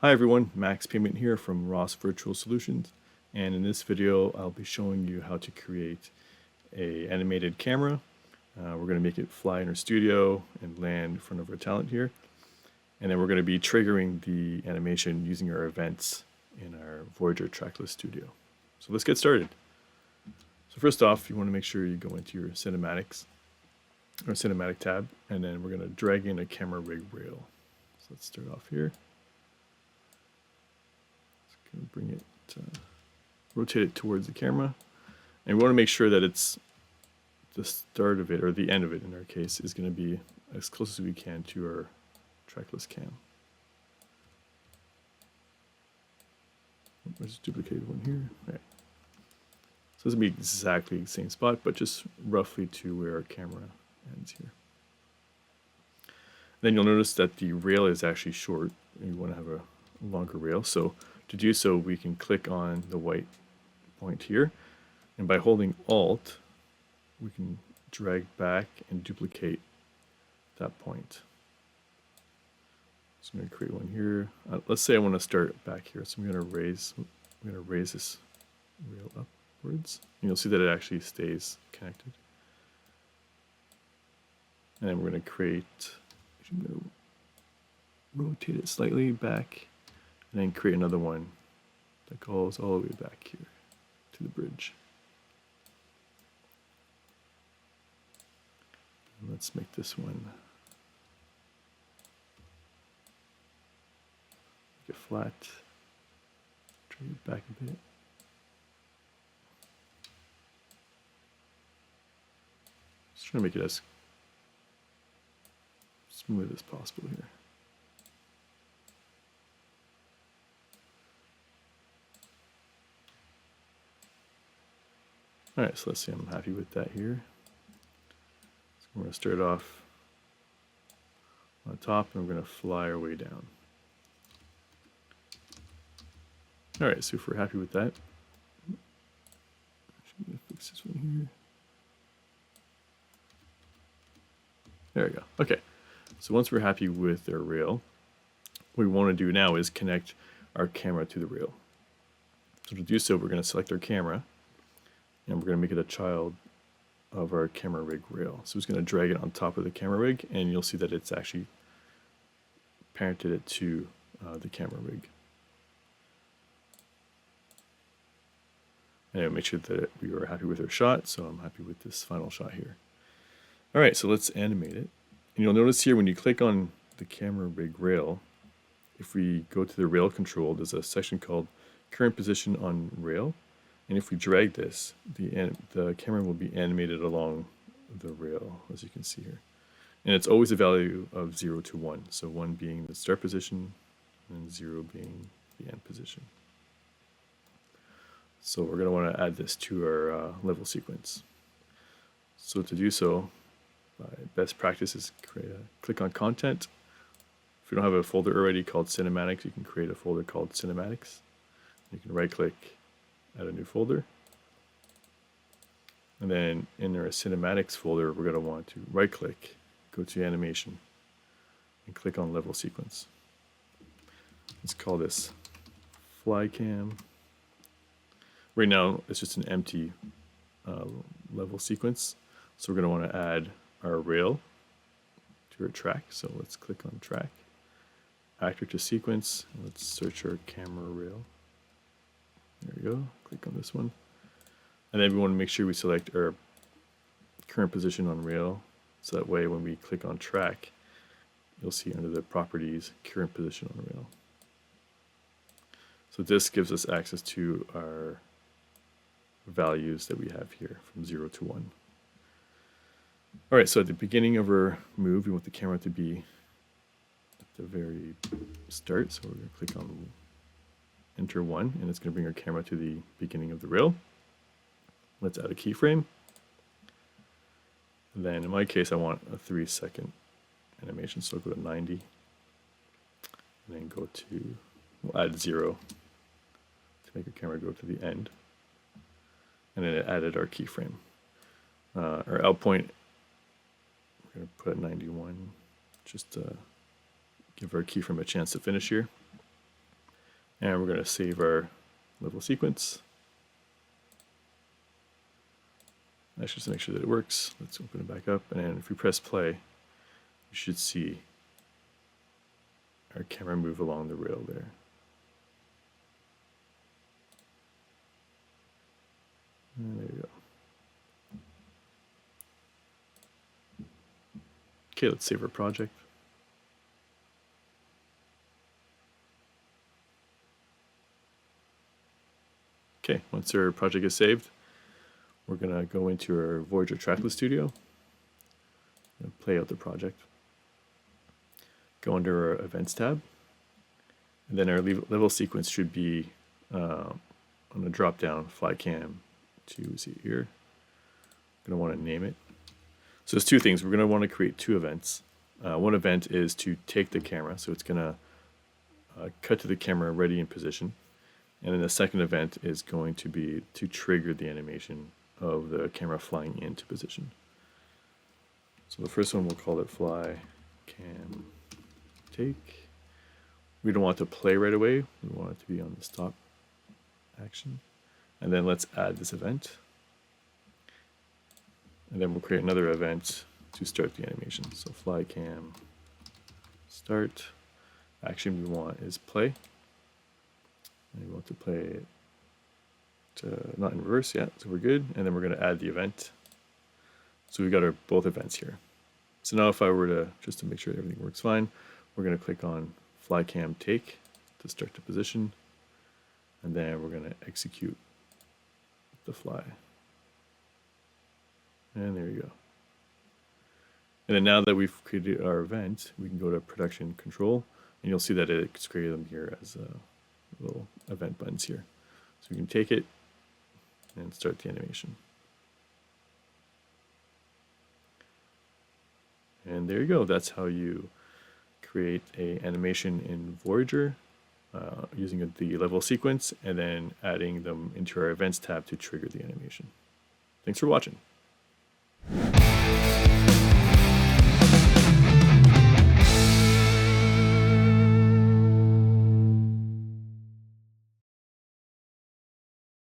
Hi everyone, Max Payment here from Ross Virtual Solutions, and in this video I'll be showing you how to create a animated camera. We're going to make it fly in our studio and land in front of our talent here, and then we're going to be triggering the animation using our events in our Voyager Trackless Studio. So let's get started. So first off, you want to make sure you go into your cinematics or cinematic tab, and then we're going to drag in a camera rig rail. So let's start off here. Bring it, rotate it towards the camera, and we want to make sure that it's the start of it, or the end of it in our case, is going to be as close as we can to our trackless cam. Let's just duplicate one here. Right. So this will be exactly the same spot, but just roughly to where our camera ends here. Then you'll notice that the rail is actually short, and you want to have a longer rail. So to do so, we can click on the white point here, and by holding Alt, we can drag back and duplicate that point. So I'm going to create one here. Let's say I want to start back here, so I'm going to raise this rail upwards, and you'll see that it actually stays connected. And then we're going to create. I'm going to rotate it slightly back, and then create another one that goes all the way back here to the bridge. And let's make this one make it flat, drag it back a bit. Just trying to make it as smooth as possible here. Alright, so let's see, I'm happy with that here. So we're going to start off on the top, and we're going to fly our way down. Alright, so if we're happy with that, I'm going to fix this one here. There we go. Okay, so once we're happy with our rail, what we want to do now is connect our camera to the rail. So to do so, we're going to select our camera, and we're going to make it a child of our camera rig rail. So it's going to drag it on top of the camera rig, and you'll see that it's actually parented it to the camera rig. And make sure that we are happy with our shot, so I'm happy with this final shot here. Alright, so let's animate it. And you'll notice here when you click on the camera rig rail, if we go to the rail control, there's a section called current position on rail. And if we drag this, the camera will be animated along the rail, as you can see here. And it's always a value of 0 to 1. So 1 being the start position, and 0 being the end position. So we're going to want to add this to our level sequence. So to do so, best practice is click on Content. If you don't have a folder already called Cinematics, you can create a folder called Cinematics. You can right-click, add a new folder, and then in our cinematics folder we're going to want to right click, go to animation, and click on level sequence. Let's call this fly cam. Right now it's just an empty level sequence, so we're going to want to add our rail to our track. So let's click on track, actor to sequence, and let's search our camera rail. There we go, click on this one. And then we want to make sure we select our current position on rail, so that way when we click on track, you'll see under the properties, current position on rail. So this gives us access to our values that we have here from 0 to 1. Alright, so at the beginning of our move, we want the camera to be at the very start, so we're going to click on enter 1, and it's going to bring our camera to the beginning of the rail. Let's add a keyframe. And then in my case, I want a 3-second animation, so I'll go to 90. And then we'll add 0 to make our camera go to the end. And then it added our keyframe. Our out point, we're going to put at 91, just to give our keyframe a chance to finish here. And we're going to save our level sequence. Actually, just to make sure that it works, let's open it back up. And if we press play, you should see our camera move along the rail there. And there you go. Okay, let's save our project. Okay, once our project is saved, we're going to go into our Voyager Trackless Studio, play out the project, go under our Events tab, and then our level sequence should be on the drop-down FlyCam to see here. I'm going to want to name it. So there's two things. We're going to want to create two events. One event is to take the camera, so it's going to cut to the camera ready in position. And then the second event is going to be to trigger the animation of the camera flying into position. So the first one, we'll call it fly cam take. We don't want it to play right away. We want it to be on the stop action. And then let's add this event. And then we'll create another event to start the animation. So fly cam start. Action we want is play. And we want to play it not in reverse yet, so we're good. And then we're going to add the event. So we've got our both events here. So now if I were to, just to make sure everything works fine, we're going to click on fly cam take to start the position. And then we're going to execute the fly. And there you go. And then now that we've created our event, we can go to production control, and you'll see that it's created them here as little event buttons here. So we can take it and start the animation. And there you go. That's how you create an animation in Voyager using the level sequence and then adding them into our events tab to trigger the animation. Thanks for watching.